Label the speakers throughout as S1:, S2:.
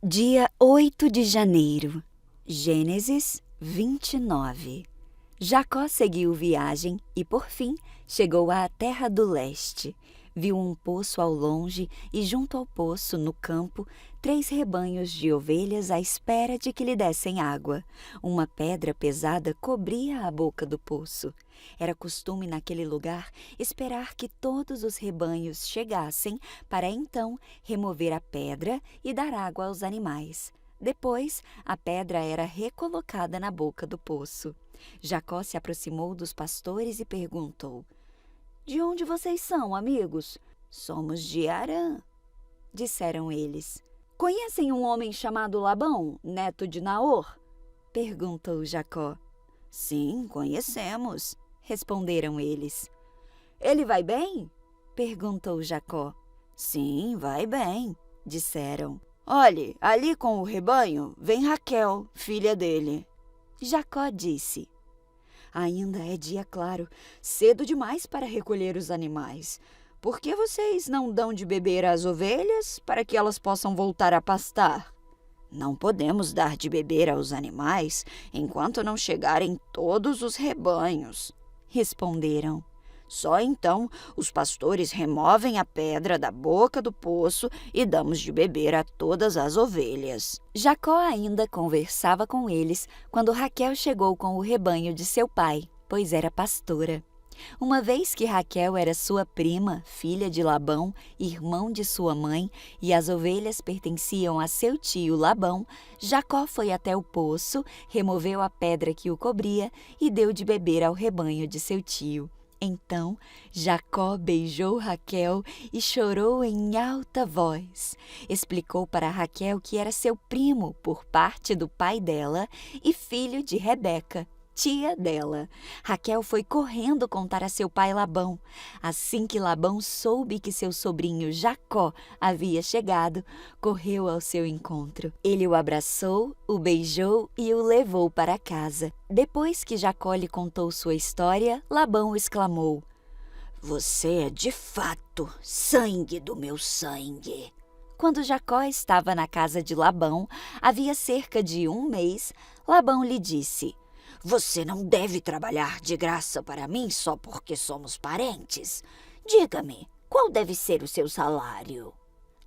S1: Dia 8 de janeiro, Gênesis 29. Jacó seguiu viagem e, por fim, chegou à terra do leste. Viu um poço ao longe e, junto ao poço, no campo, 3 rebanhos de ovelhas à espera de que lhe dessem água. Uma pedra pesada cobria a boca do poço. Era costume naquele lugar esperar que todos os rebanhos chegassem para então remover a pedra e dar água aos animais. Depois, a pedra era recolocada na boca do poço. Jacó se aproximou dos pastores e perguntou: "De onde vocês são, amigos?" "Somos de Harã", disseram eles. "Conhecem um homem chamado Labão, neto de Naor?" perguntou Jacó. "Sim, conhecemos", responderam eles. "Ele vai bem?" perguntou Jacó. "Sim, vai bem", disseram. "Olhe, ali com o rebanho vem Raquel, filha dele." Jacó disse: "Ainda é dia claro, cedo demais para recolher os animais. Por que vocês não dão de beber às ovelhas para que elas possam voltar a pastar?" "Não podemos dar de beber aos animais enquanto não chegarem todos os rebanhos", responderam. "Só então os pastores removem a pedra da boca do poço e damos de beber a todas as ovelhas." Jacó ainda conversava com eles quando Raquel chegou com o rebanho de seu pai, pois era pastora. Uma vez que Raquel era sua prima, filha de Labão, irmão de sua mãe, e as ovelhas pertenciam a seu tio Labão, Jacó foi até o poço, removeu a pedra que o cobria e deu de beber ao rebanho de seu tio. Então Jacó beijou Raquel e chorou em alta voz. Explicou para Raquel que era seu primo por parte do pai dela e filho de Rebeca, tia dela. Raquel foi correndo contar a seu pai Labão. Assim que Labão soube que seu sobrinho Jacó havia chegado, correu ao seu encontro. Ele o abraçou, o beijou e o levou para casa. Depois que Jacó lhe contou sua história, Labão exclamou: "Você é de fato sangue do meu sangue." Quando Jacó estava na casa de Labão, havia cerca de 1 mês, Labão lhe disse: "Você não deve trabalhar de graça para mim só porque somos parentes. Diga-me, qual deve ser o seu salário?"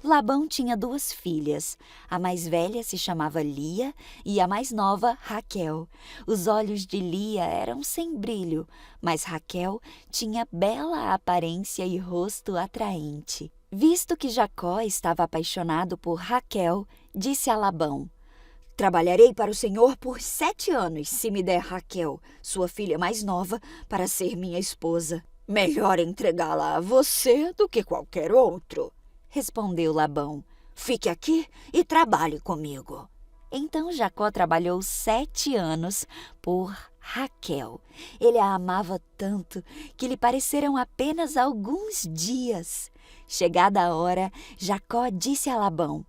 S1: Labão tinha 2 filhas. A mais velha se chamava Lia e a mais nova, Raquel. Os olhos de Lia eram sem brilho, mas Raquel tinha bela aparência e rosto atraente. Visto que Jacó estava apaixonado por Raquel, disse a Labão: "Trabalharei para o Senhor por 7 anos, se me der Raquel, sua filha mais nova, para ser minha esposa." "Melhor entregá-la a você do que qualquer outro", respondeu Labão. "Fique aqui e trabalhe comigo." Então Jacó trabalhou 7 anos por Raquel. Ele a amava tanto que lhe pareceram apenas alguns dias. Chegada a hora, Jacó disse a Labão: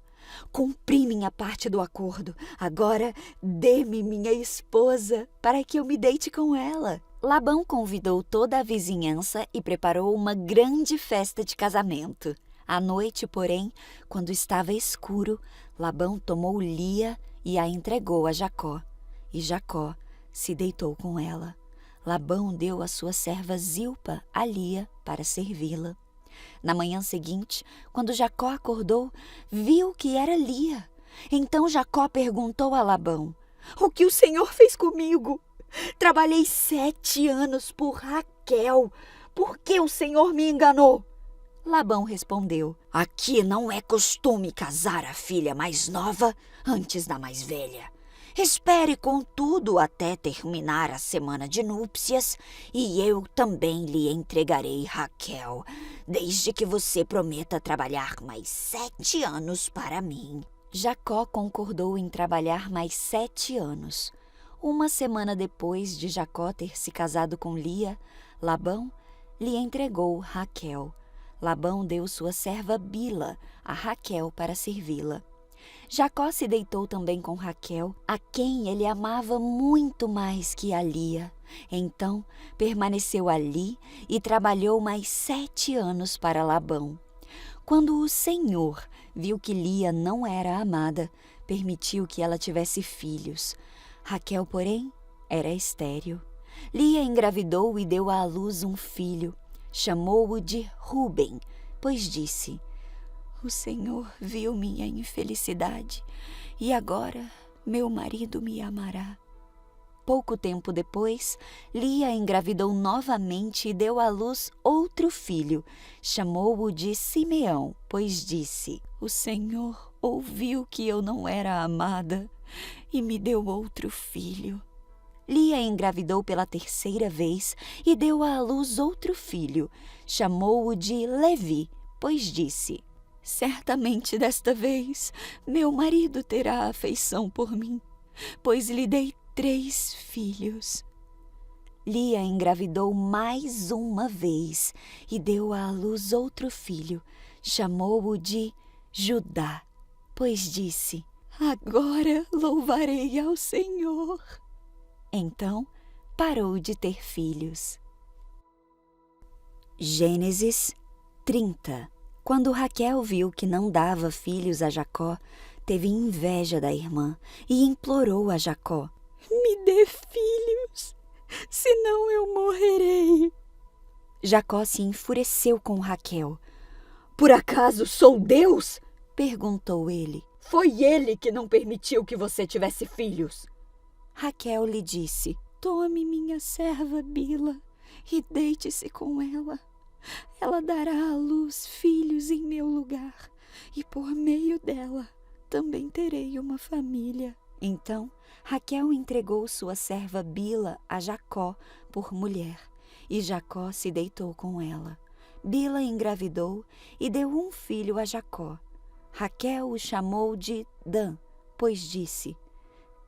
S1: "Cumpri minha parte do acordo. Agora dê-me minha esposa para que eu me deite com ela." Labão convidou toda a vizinhança e preparou uma grande festa de casamento. À noite, porém, quando estava escuro, Labão tomou Lia e a entregou a Jacó. E Jacó se deitou com ela. Labão deu a sua serva Zilpa a Lia para servi-la. Na manhã seguinte, quando Jacó acordou, viu que era Lia. Então Jacó perguntou a Labão: "O que o Senhor fez comigo? Trabalhei 7 anos por Raquel. Por que o Senhor me enganou?" Labão respondeu: "Aqui não é costume casar a filha mais nova antes da mais velha. Espere, contudo, até terminar a semana de núpcias, e eu também lhe entregarei Raquel, desde que você prometa trabalhar mais 7 anos para mim." Jacó concordou em trabalhar mais 7 anos. Uma semana depois de Jacó ter se casado com Lia, Labão lhe entregou Raquel. Labão deu sua serva Bila a Raquel para servi-la. Jacó se deitou também com Raquel, a quem ele amava muito mais que a Lia. Então permaneceu ali e trabalhou mais 7 anos para Labão. Quando o Senhor viu que Lia não era amada, permitiu que ela tivesse filhos. Raquel, porém, era estéril. Lia engravidou e deu à luz um filho. Chamou-o de Ruben, pois disse: O Senhor viu minha infelicidade e agora meu marido me amará. Pouco tempo depois, Lia engravidou novamente e deu à luz outro filho. Chamou-o de Simeão, pois disse: O Senhor ouviu que eu não era amada e me deu outro filho. Lia engravidou pela terceira vez e deu à luz outro filho. Chamou-o de Levi, pois disse: Certamente desta vez meu marido terá afeição por mim, pois lhe dei 3 filhos. Lia engravidou mais uma vez e deu à luz outro filho. Chamou-o de Judá, pois disse: Agora louvarei ao Senhor. Então parou de ter filhos. Gênesis 30. Quando Raquel viu que não dava filhos a Jacó, teve inveja da irmã e implorou a Jacó: Me dê filhos, senão eu morrerei. Jacó se enfureceu com Raquel. Por acaso sou Deus? Perguntou ele. Foi ele que não permitiu que você tivesse filhos. Raquel lhe disse: Tome minha serva Bila e deite-se com ela. Ela dará à luz filhos em meu lugar, e por meio dela também terei uma família. Então Raquel entregou sua serva Bila a Jacó por mulher, e Jacó se deitou com ela. Bila engravidou e deu um filho a Jacó. Raquel o chamou de Dan, pois disse: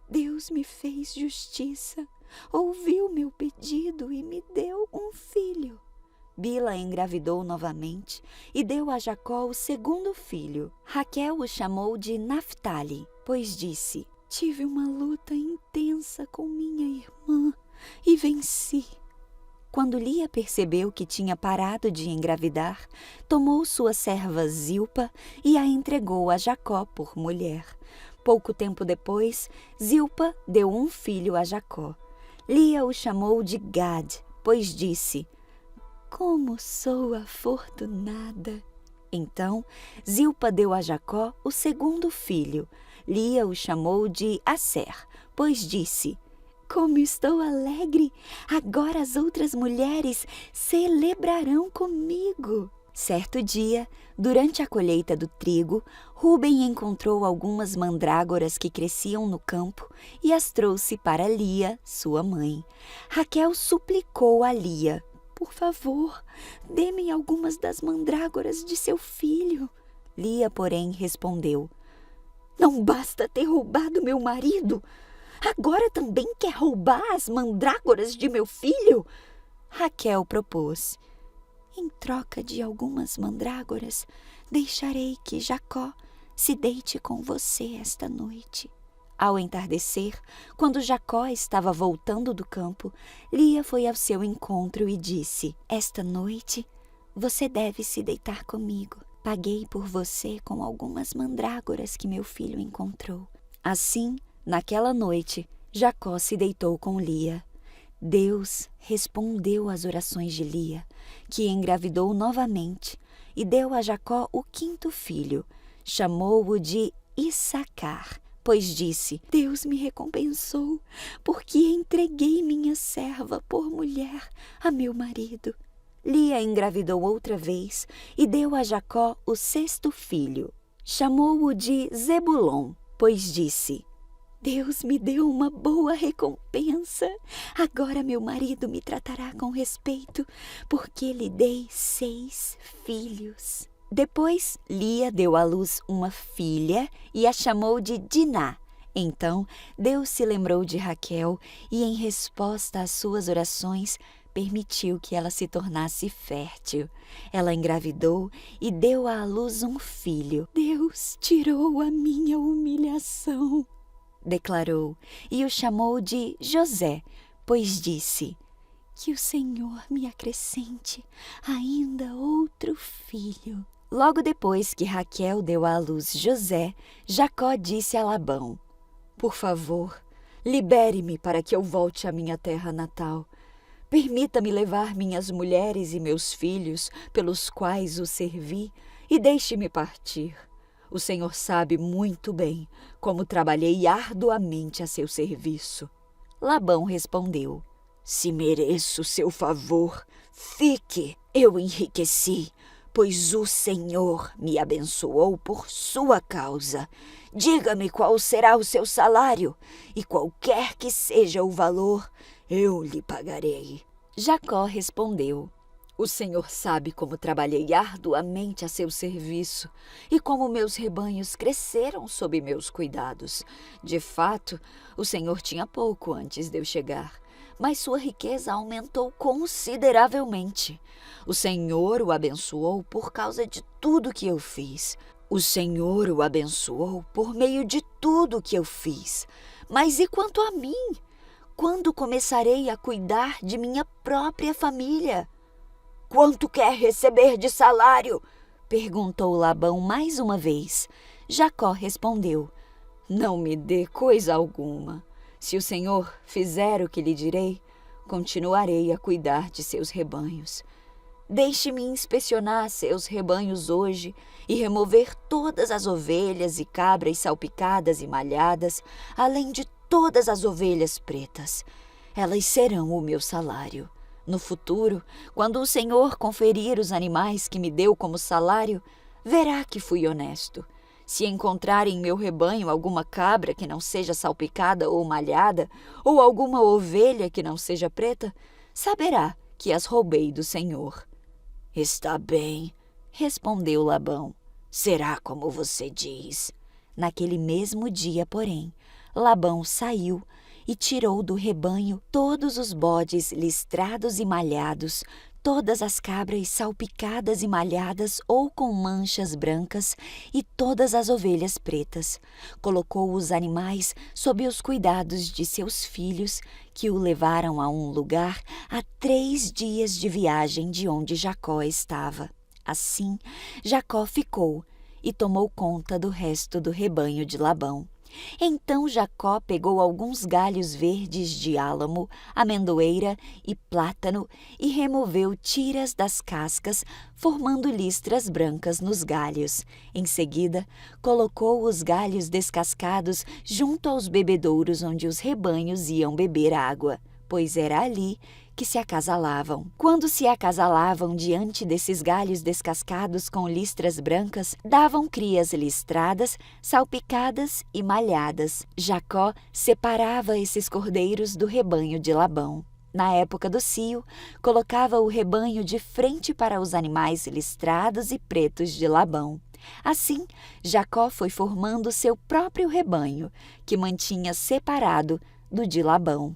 S1: Deus me fez justiça, ouviu meu pedido e me deu um filho. Bila engravidou novamente e deu a Jacó o segundo filho. Raquel o chamou de Naftali, pois disse: Tive uma luta intensa com minha irmã e venci. Quando Lia percebeu que tinha parado de engravidar, tomou sua serva Zilpa e a entregou a Jacó por mulher. Pouco tempo depois, Zilpa deu um filho a Jacó. Lia o chamou de Gad, pois disse: Como sou afortunada! Então, Zilpa deu a Jacó o segundo filho. Lia o chamou de Asser, pois disse: Como estou alegre! Agora as outras mulheres celebrarão comigo. Certo dia, durante a colheita do trigo, Ruben encontrou algumas mandrágoras que cresciam no campo e as trouxe para Lia, sua mãe. Raquel suplicou a Lia: Por favor, dê-me algumas das mandrágoras de seu filho. Lia, porém, respondeu: Não basta ter roubado meu marido? Agora também quer roubar as mandrágoras de meu filho? Raquel propôs: Em troca de algumas mandrágoras, deixarei que Jacó se deite com você esta noite. Ao entardecer, quando Jacó estava voltando do campo, Lia foi ao seu encontro e disse: Esta noite você deve se deitar comigo. Paguei por você com algumas mandrágoras que meu filho encontrou. Assim, naquela noite, Jacó se deitou com Lia. Deus respondeu às orações de Lia, que engravidou novamente, e deu a Jacó o quinto filho. Chamou-o de Issacar, pois disse: Deus me recompensou, porque entreguei minha serva por mulher a meu marido. Lia engravidou outra vez e deu a Jacó o sexto filho. Chamou-o de Zebulon, pois disse: Deus me deu uma boa recompensa. Agora meu marido me tratará com respeito, porque lhe dei 6 filhos. Depois, Lia deu à luz uma filha e a chamou de Diná. Então, Deus se lembrou de Raquel e, em resposta às suas orações, permitiu que ela se tornasse fértil. Ela engravidou e deu à luz um filho. Deus tirou a minha humilhação, declarou, e o chamou de José, pois disse: Que o Senhor me acrescente ainda outro filho. Logo depois que Raquel deu à luz José, Jacó disse a Labão: Por favor, libere-me para que eu volte à minha terra natal. Permita-me levar minhas mulheres e meus filhos, pelos quais o servi, e deixe-me partir. O Senhor sabe muito bem como trabalhei arduamente a seu serviço. Labão respondeu: Se mereço seu favor, fique. Eu enriqueci, pois o Senhor me abençoou por sua causa. Diga-me qual será o seu salário, e qualquer que seja o valor, eu lhe pagarei. Jacó respondeu: O Senhor sabe como trabalhei arduamente a seu serviço e como meus rebanhos cresceram sob meus cuidados. De fato, o Senhor tinha pouco antes de eu chegar, mas sua riqueza aumentou consideravelmente. O Senhor o abençoou por causa de tudo que eu fiz. O Senhor o abençoou por meio de tudo que eu fiz. Mas e quanto a mim? Quando começarei a cuidar de minha própria família? Quanto quer receber de salário? Perguntou Labão mais uma vez. Jacó respondeu: Não me dê coisa alguma. Se o Senhor fizer o que lhe direi, continuarei a cuidar de seus rebanhos. Deixe-me inspecionar seus rebanhos hoje e remover todas as ovelhas e cabras salpicadas e malhadas, além de todas as ovelhas pretas. Elas serão o meu salário. No futuro, quando o Senhor conferir os animais que me deu como salário, verá que fui honesto. Se encontrar em meu rebanho alguma cabra que não seja salpicada ou malhada, ou alguma ovelha que não seja preta, saberá que as roubei do Senhor. Está bem, respondeu Labão. Será como você diz. Naquele mesmo dia, porém, Labão saiu e tirou do rebanho todos os bodes listrados e malhados, todas as cabras salpicadas e malhadas ou com manchas brancas e todas as ovelhas pretas. Colocou os animais sob os cuidados de seus filhos, que o levaram a um lugar a 3 dias de viagem de onde Jacó estava. Assim, Jacó ficou e tomou conta do resto do rebanho de Labão. Então Jacó pegou alguns galhos verdes de álamo, amendoeira e plátano e removeu tiras das cascas, formando listras brancas nos galhos. Em seguida, colocou os galhos descascados junto aos bebedouros onde os rebanhos iam beber água, pois era ali que se acasalavam. Quando se acasalavam diante desses galhos descascados com listras brancas, davam crias listradas, salpicadas e malhadas. Jacó separava esses cordeiros do rebanho de Labão. Na época do cio, colocava o rebanho de frente para os animais listrados e pretos de Labão. Assim, Jacó foi formando seu próprio rebanho, que mantinha separado do de Labão.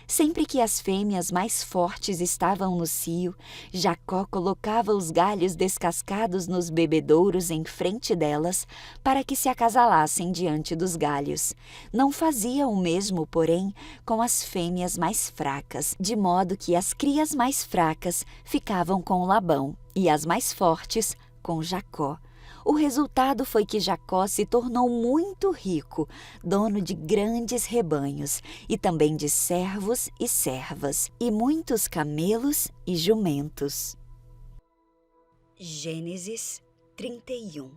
S1: Sempre que as fêmeas mais fortes estavam no cio, Jacó colocava os galhos descascados nos bebedouros em frente delas, para que se acasalassem diante dos galhos. Não fazia o mesmo, porém, com as fêmeas mais fracas, de modo que as crias mais fracas ficavam com Labão e as mais fortes com Jacó. O resultado foi que Jacó se tornou muito rico, dono de grandes rebanhos e também de servos e servas, e muitos camelos e jumentos. Gênesis 31.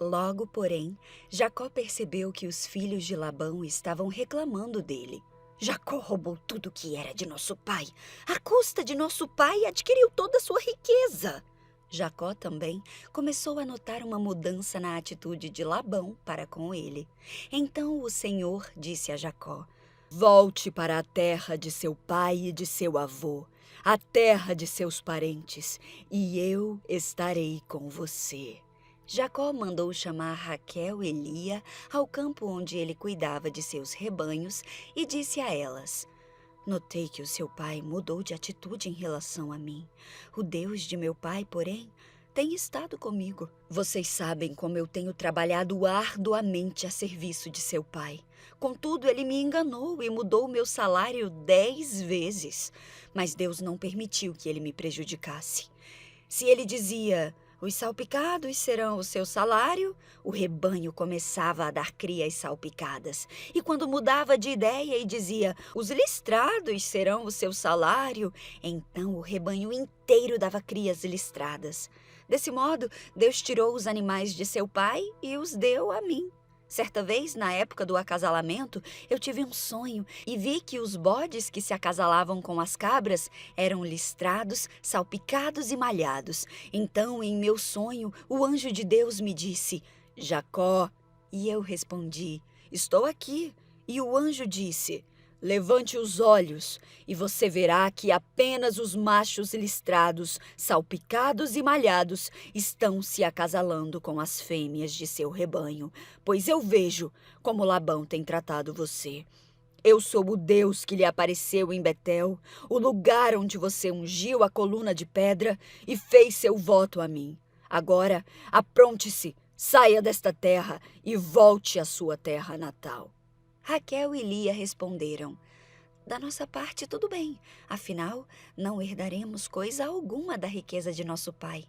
S1: Logo, porém, Jacó percebeu que os filhos de Labão estavam reclamando dele. Jacó roubou tudo que era de nosso pai. À custa de nosso pai, adquiriu toda a sua riqueza. Jacó também começou a notar uma mudança na atitude de Labão para com ele. Então o Senhor disse a Jacó: Volte para a terra de seu pai e de seu avô, a terra de seus parentes, e eu estarei com você. Jacó mandou chamar Raquel e Lia ao campo onde ele cuidava de seus rebanhos e disse a elas: Notei que o seu pai mudou de atitude em relação a mim. O Deus de meu pai, porém, tem estado comigo. Vocês sabem como eu tenho trabalhado arduamente a serviço de seu pai. Contudo, ele me enganou e mudou meu salário 10 vezes. Mas Deus não permitiu que ele me prejudicasse. Se ele dizia: Os salpicados serão o seu salário. O rebanho começava a dar crias salpicadas. E quando mudava de ideia e dizia, os listrados serão o seu salário, então o rebanho inteiro dava crias listradas. Desse modo, Deus tirou os animais de seu pai e os deu a mim. Certa vez, na época do acasalamento, eu tive um sonho e vi que os bodes que se acasalavam com as cabras eram listrados, salpicados e malhados. Então, em meu sonho, o anjo de Deus me disse, Jacó. E eu respondi, estou aqui. E o anjo disse, levante os olhos e você verá que apenas os machos listrados, salpicados e malhados estão se acasalando com as fêmeas de seu rebanho, pois eu vejo como Labão tem tratado você. Eu sou o Deus que lhe apareceu em Betel, o lugar onde você ungiu a coluna de pedra e fez seu voto a mim. Agora, apronte-se, saia desta terra e volte à sua terra natal. Raquel e Lia responderam, da nossa parte tudo bem, afinal não herdaremos coisa alguma da riqueza de nosso pai.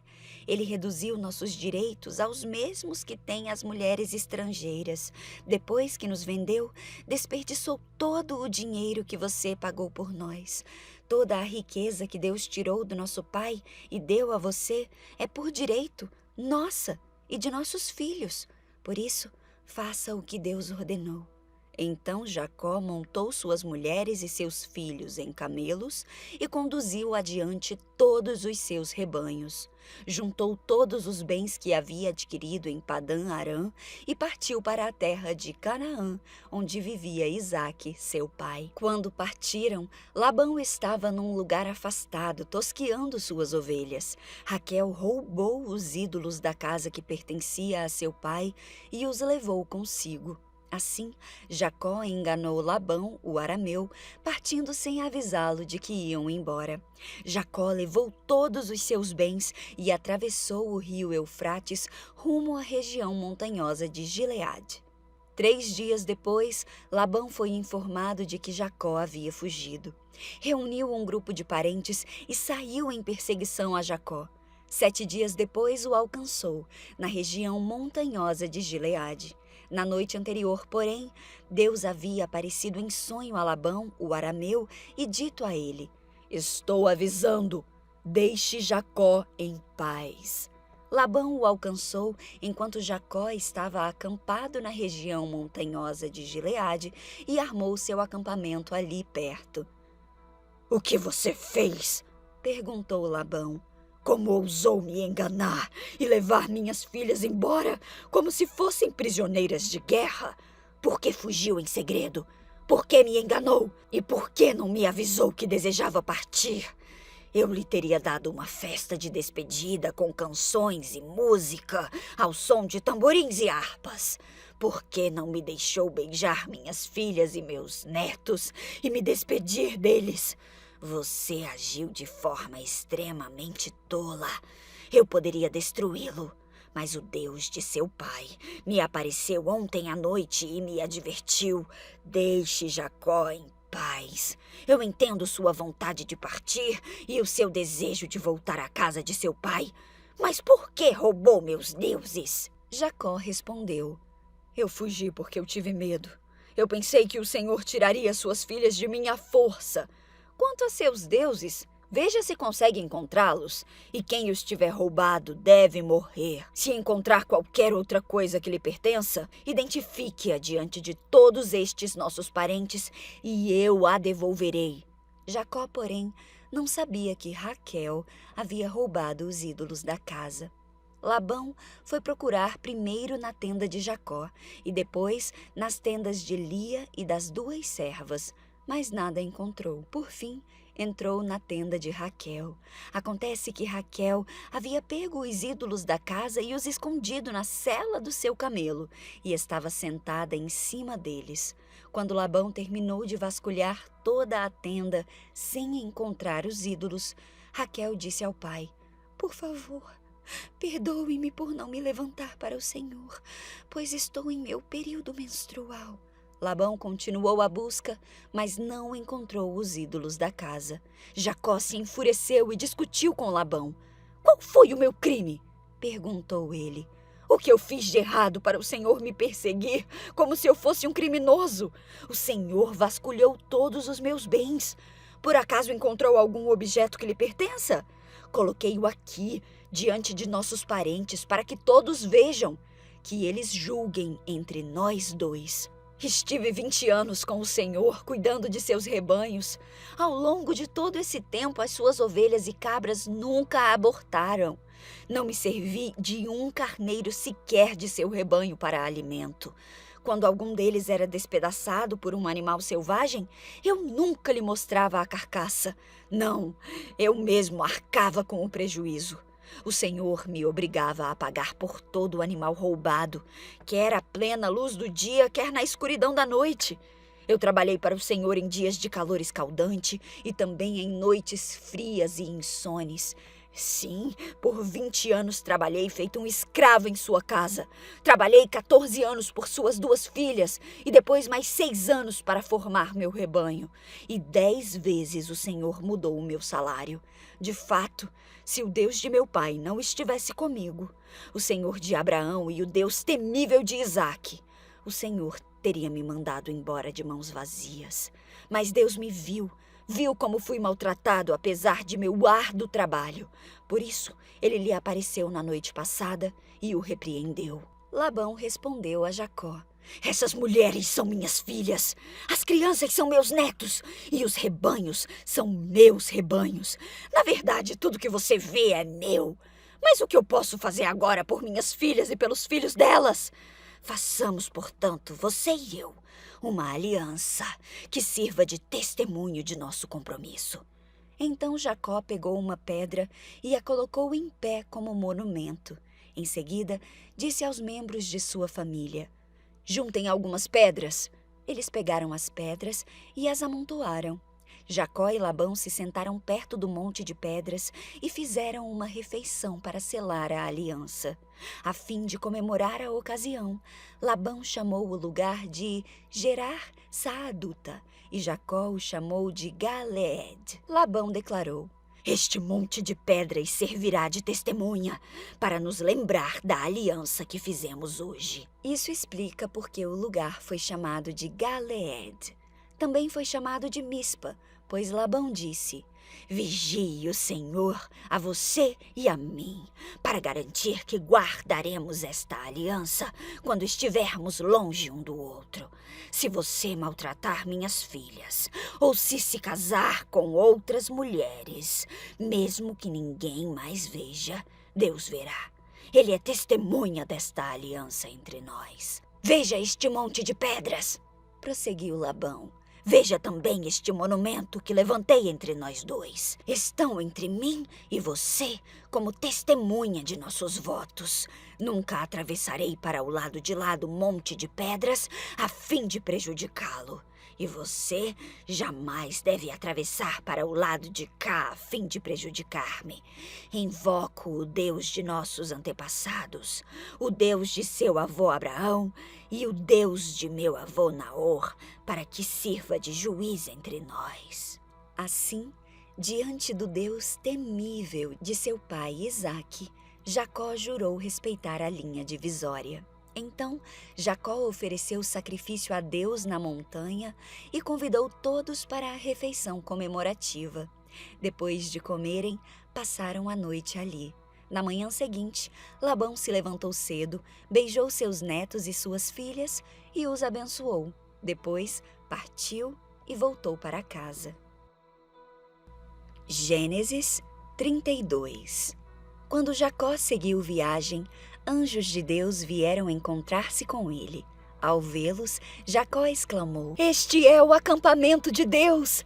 S1: Ele reduziu nossos direitos aos mesmos que têm as mulheres estrangeiras. Depois que nos vendeu, desperdiçou todo o dinheiro que você pagou por nós. Toda a riqueza que Deus tirou do nosso pai e deu a você é por direito, nossa e de nossos filhos. Por isso, faça o que Deus ordenou. Então Jacó montou suas mulheres e seus filhos em camelos e conduziu adiante todos os seus rebanhos. Juntou todos os bens que havia adquirido em Padã-Arã e partiu para a terra de Canaã, onde vivia Isaque, seu pai. Quando partiram, Labão estava num lugar afastado, tosqueando suas ovelhas. Raquel roubou os ídolos da casa que pertencia a seu pai e os levou consigo. Assim, Jacó enganou Labão, o arameu, partindo sem avisá-lo de que iam embora. Jacó levou todos os seus bens e atravessou o rio Eufrates rumo à região montanhosa de Gileade. 3 dias depois, Labão foi informado de que Jacó havia fugido. Reuniu um grupo de parentes e saiu em perseguição a Jacó. 7 dias depois o alcançou, na região montanhosa de Gileade. Na noite anterior, porém, Deus havia aparecido em sonho a Labão, o arameu, e dito a ele, estou avisando, deixe Jacó em paz. Labão o alcançou enquanto Jacó estava acampado na região montanhosa de Gileade e armou seu acampamento ali perto. O que você fez? Perguntou Labão. Como ousou me enganar e levar minhas filhas embora como se fossem prisioneiras de guerra? Por que fugiu em segredo? Por que me enganou? E por que não me avisou que desejava partir? Eu lhe teria dado uma festa de despedida com canções e música ao som de tamborins e harpas. Por que não me deixou beijar minhas filhas e meus netos e me despedir deles? Você agiu de forma extremamente tola. Eu poderia destruí-lo, mas o Deus de seu pai me apareceu ontem à noite e me advertiu. Deixe Jacó em paz. Eu entendo sua vontade de partir e o seu desejo de voltar à casa de seu pai. Mas por que roubou meus deuses? Jacó respondeu, eu fugi porque eu tive medo. Eu pensei que o Senhor tiraria suas filhas de mim à força. Quanto a seus deuses, veja se consegue encontrá-los, e quem os tiver roubado deve morrer. Se encontrar qualquer outra coisa que lhe pertença, identifique-a diante de todos estes nossos parentes, e eu a devolverei. Jacó, porém, não sabia que Raquel havia roubado os ídolos da casa. Labão foi procurar primeiro na tenda de Jacó, e depois nas tendas de Lia e das 2 servas, mas nada encontrou. Por fim, entrou na tenda de Raquel. Acontece que Raquel havia pego os ídolos da casa e os escondido na sela do seu camelo, e estava sentada em cima deles. Quando Labão terminou de vasculhar toda a tenda sem encontrar os ídolos, Raquel disse ao pai, por favor, perdoe-me por não me levantar para o Senhor, pois estou em meu período menstrual. Labão continuou a busca, mas não encontrou os ídolos da casa. Jacó se enfureceu e discutiu com Labão. Qual foi o meu crime? perguntou ele. O que eu fiz de errado para o Senhor me perseguir como se eu fosse um criminoso? O Senhor vasculhou todos os meus bens. Por acaso encontrou algum objeto que lhe pertença? Coloquei-o aqui, diante de nossos parentes, para que todos vejam, que eles julguem entre nós dois. Estive 20 anos com o Senhor, cuidando de seus rebanhos. Ao longo de todo esse tempo, as suas ovelhas e cabras nunca abortaram. Não me servi de um carneiro sequer de seu rebanho para alimento. Quando algum deles era despedaçado por um animal selvagem, eu nunca lhe mostrava a carcaça. Não, eu mesmo arcava com o prejuízo. O Senhor me obrigava a pagar por todo o animal roubado, quer à plena luz do dia, quer na escuridão da noite. Eu trabalhei para o Senhor em dias de calor escaldante e também em noites frias e insones. Sim, por 20 anos trabalhei feito um escravo em sua casa. Trabalhei 14 anos por suas 2 filhas e depois mais 6 anos para formar meu rebanho. E 10 vezes o Senhor mudou o meu salário. De fato, se o Deus de meu pai não estivesse comigo, o Senhor de Abraão e o Deus temível de Isaque, o Senhor teria me mandado embora de mãos vazias. Mas Deus me viu como fui maltratado apesar de meu árduo trabalho. Por isso, ele lhe apareceu na noite passada e o repreendeu. Labão respondeu a Jacó: essas mulheres são minhas filhas, as crianças são meus netos e os rebanhos são meus rebanhos. Na verdade, tudo que você vê é meu. Mas o que eu posso fazer agora por minhas filhas e pelos filhos delas? Façamos, portanto, você e eu, uma aliança que sirva de testemunho de nosso compromisso. Então Jacó pegou uma pedra e a colocou em pé como monumento. Em seguida, disse aos membros de sua família: juntem algumas pedras. Eles pegaram as pedras e as amontoaram. Jacó e Labão se sentaram perto do monte de pedras e fizeram uma refeição para selar a aliança. A fim de comemorar a ocasião, Labão chamou o lugar de Gerar Saaduta e Jacó o chamou de Galeed. Labão declarou: este monte de pedras servirá de testemunha para nos lembrar da aliança que fizemos hoje. Isso explica por que o lugar foi chamado de Galeed. Também foi chamado de Mispa, pois Labão disse: vigie o Senhor a você e a mim, para garantir que guardaremos esta aliança quando estivermos longe um do outro. Se você maltratar minhas filhas, ou se casar com outras mulheres, mesmo que ninguém mais veja, Deus verá. Ele é testemunha desta aliança entre nós. Veja este monte de pedras, prosseguiu Labão. Veja também este monumento que levantei entre nós dois. Estão entre mim e você como testemunha de nossos votos. Nunca atravessarei para o lado de lá do monte de pedras a fim de prejudicá-lo. E você jamais deve atravessar para o lado de cá a fim de prejudicar-me. Invoco o Deus de nossos antepassados, o Deus de seu avô Abraão e o Deus de meu avô Naor, para que sirva de juiz entre nós. Assim, diante do Deus temível de seu pai Isaque, Jacó jurou respeitar a linha divisória. Então, Jacó ofereceu sacrifício a Deus na montanha e convidou todos para a refeição comemorativa. Depois de comerem, passaram a noite ali. Na manhã seguinte, Labão se levantou cedo, beijou seus netos e suas filhas e os abençoou. Depois, partiu e voltou para casa. Gênesis 32. Quando Jacó seguiu viagem, anjos de Deus vieram encontrar-se com ele. Ao vê-los, Jacó exclamou: este é o acampamento de Deus!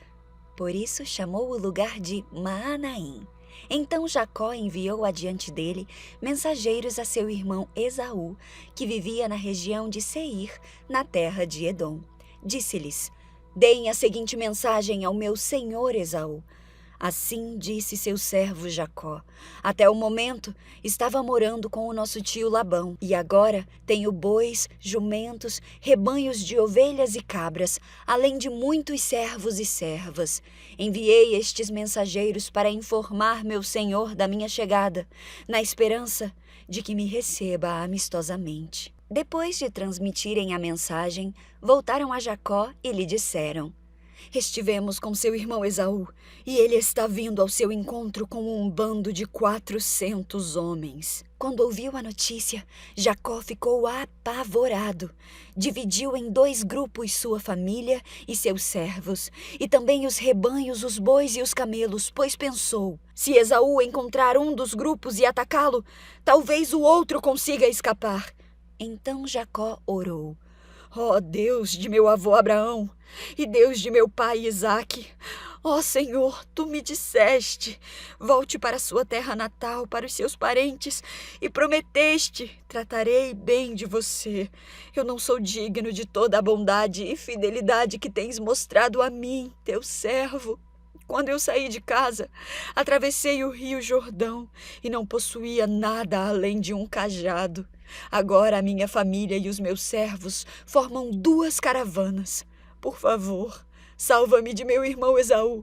S1: Por isso chamou o lugar de Maanaim. Então Jacó enviou adiante dele mensageiros a seu irmão Esaú, que vivia na região de Seir, na terra de Edom. Disse-lhes: deem a seguinte mensagem ao meu senhor Esaú. Assim disse seu servo Jacó: até o momento estava morando com o nosso tio Labão, e agora tenho bois, jumentos, rebanhos de ovelhas e cabras, além de muitos servos e servas. Enviei estes mensageiros para informar meu senhor da minha chegada, na esperança de que me receba amistosamente. Depois de transmitirem a mensagem, voltaram a Jacó e lhe disseram: Estivemos com seu irmão Esaú, e ele está vindo ao seu encontro com um bando de 400 homens. Quando ouviu a notícia, Jacó ficou apavorado. Dividiu em 2 grupos sua família e seus servos, e também os rebanhos, os bois e os camelos, pois pensou: se Esaú encontrar um dos grupos e atacá-lo, talvez o outro consiga escapar. Então Jacó orou: Ó Deus de meu avô Abraão e Deus de meu pai Isaque, ó Senhor, tu me disseste: volte para sua terra natal, para os seus parentes, e prometeste: tratarei bem de você. Eu não sou digno de toda a bondade e fidelidade que tens mostrado a mim, teu servo. Quando eu saí de casa, atravessei o rio Jordão e não possuía nada além de um cajado. Agora a minha família e os meus servos formam 2 caravanas. Por favor, salva-me de meu irmão Esaú.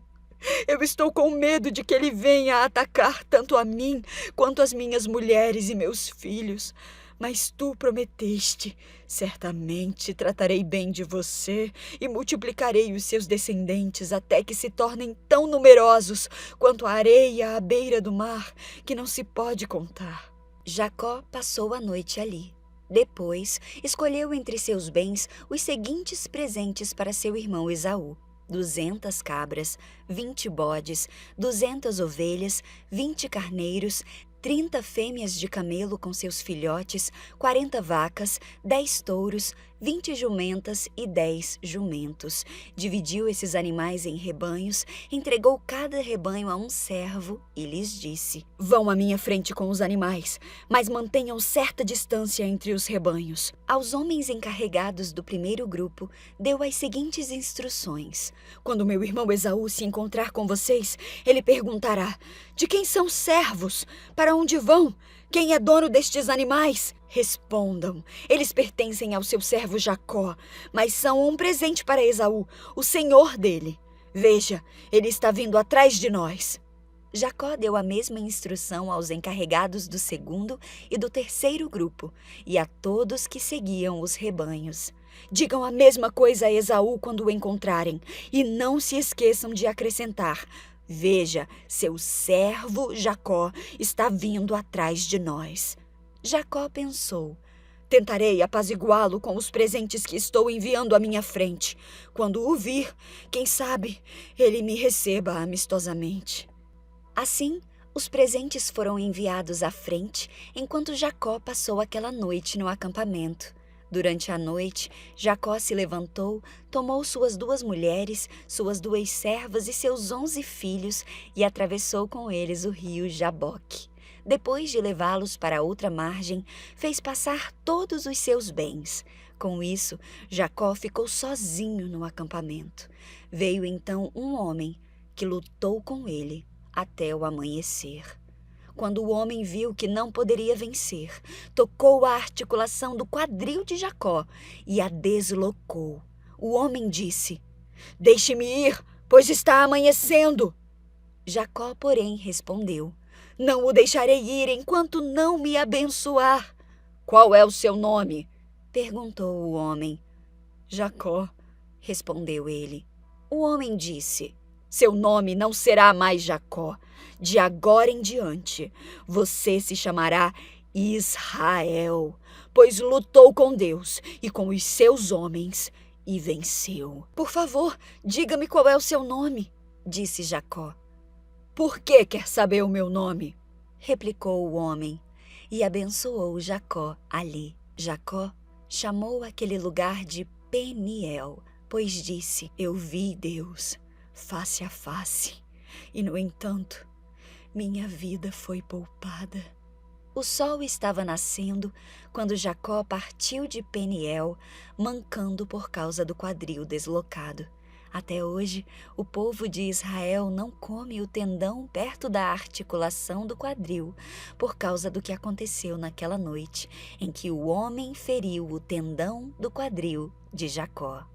S1: Eu estou com medo de que ele venha atacar tanto a mim quanto as minhas mulheres e meus filhos. Mas tu prometeste: certamente tratarei bem de você e multiplicarei os seus descendentes até que se tornem tão numerosos quanto a areia à beira do mar, que não se pode contar. Jacó passou a noite ali. Depois, escolheu entre seus bens os seguintes presentes para seu irmão Esaú: 200 cabras, 20 bodes, 200 ovelhas, 20 carneiros, 30 fêmeas de camelo com seus filhotes, 40 vacas, 10 touros, 20 jumentas e 10 jumentos. Dividiu esses animais em rebanhos, entregou cada rebanho a um servo e lhes disse: vão à minha frente com os animais, mas mantenham certa distância entre os rebanhos. Aos homens encarregados do primeiro grupo, deu as seguintes instruções: quando meu irmão Esaú se encontrar com vocês, ele perguntará: de quem são servos? Para onde vão? Quem é dono destes animais? Respondam: eles pertencem ao seu servo Jacó, mas são um presente para Esaú, o senhor dele. Veja, ele está vindo atrás de nós. Jacó deu a mesma instrução aos encarregados do segundo e do terceiro grupo, e a todos que seguiam os rebanhos. Digam a mesma coisa a Esaú quando o encontrarem, e não se esqueçam de acrescentar: veja, seu servo Jacó está vindo atrás de nós. Jacó pensou: tentarei apaziguá-lo com os presentes que estou enviando à minha frente. Quando o vir, quem sabe, ele me receba amistosamente. Assim, os presentes foram enviados à frente, enquanto Jacó passou aquela noite no acampamento. Durante a noite, Jacó se levantou, tomou suas 2 mulheres, suas 2 servas e seus 11 filhos e atravessou com eles o rio Jaboque. Depois de levá-los para outra margem, fez passar todos os seus bens. Com isso, Jacó ficou sozinho no acampamento. Veio então um homem que lutou com ele até o amanhecer. Quando o homem viu que não poderia vencer, tocou a articulação do quadril de Jacó e a deslocou. O homem disse: deixe-me ir, pois está amanhecendo. Jacó, porém, respondeu: não o deixarei ir enquanto não me abençoar. Qual é o seu nome? Perguntou o homem. Jacó, respondeu ele. O homem disse: seu nome não será mais Jacó. De agora em diante, você se chamará Israel, pois lutou com Deus e com os seus homens e venceu. Por favor, diga-me qual é o seu nome, disse Jacó. Por que quer saber o meu nome? Replicou o homem, e abençoou Jacó ali. Jacó chamou aquele lugar de Peniel, pois disse: eu vi Deus face a face, e no entanto, minha vida foi poupada. O sol estava nascendo quando Jacó partiu de Peniel, mancando por causa do quadril deslocado. Até hoje, o povo de Israel não come o tendão perto da articulação do quadril, por causa do que aconteceu naquela noite em que o homem feriu o tendão do quadril de Jacó.